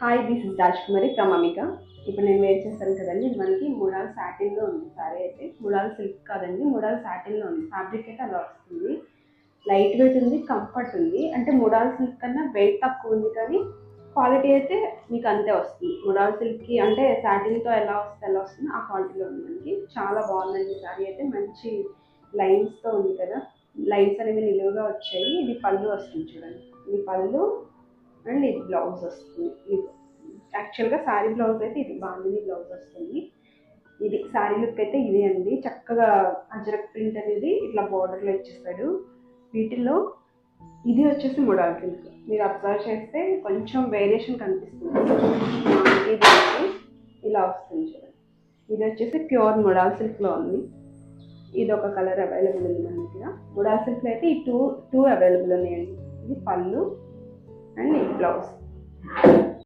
Hi, this is Rajkumari from Amika. ఇప్పుడు నేను wear చేస్తాను కదండి, ఇది మనకి ముడాల్ సాటిన్లో ఉంది. సారీ అయితే ముడాల్ సిల్క్ కాదండి, ముడాల్ సాటిన్లో ఉంది. ఫ్యాబ్రిక్ అయితే అలా వస్తుంది. లైట్ వెయిట్ ఉంది, కంఫర్ట్ ఉంది. అంటే ముడాల్ సిల్క్ కన్నా వెయిట్ తక్కువ ఉంది, కానీ క్వాలిటీ అయితే మీకు అంతే వస్తుంది. ముడాల్ సిల్క్కి అంటే సాటిన్తో ఎలా వస్తుంది ఆ క్వాలిటీలో ఉంది. మనకి చాలా బాగుందండి. సారీ అయితే మంచి లైన్స్తో ఉంది కదా, లైన్స్ అనేవి నిలువుగా వచ్చాయి. ఇది పళ్ళు వస్తుంది చూడండి, ఇది పళ్ళు అండ్ ఇది బ్లౌజ్ వస్తుంది. ఇది యాక్చువల్గా శారీ బ్లౌజ్ అయితే ఇది బాగుంది, బ్లౌజ్ వస్తుంది. ఇది శారీ లుక్ అయితే ఇది అండి. చక్కగా అజరక్ ప్రింట్ అనేది ఇట్లా బార్డర్లో ఇచ్చేస్తాడు. వీటిల్లో ఇది వచ్చేసి ముడాల్ సిల్క్. మీరు అబ్జర్వ్ చేస్తే కొంచెం వేరియేషన్ కనిపిస్తుంది. ఇది ఇలా వస్తుంది చూడండి. ఇది వచ్చేసి ప్యూర్ ముడాల్ సిల్క్లో ఉంది. ఇది ఒక కలర్ అవైలబుల్ ఉంది మన దగ్గర. ముడాల్ సిల్క్లో అయితే ఈ టూ అవైలబుల్ ఉన్నాయండి. ఇది పళ్ళు అండ్ ఇది బ్లౌజ్.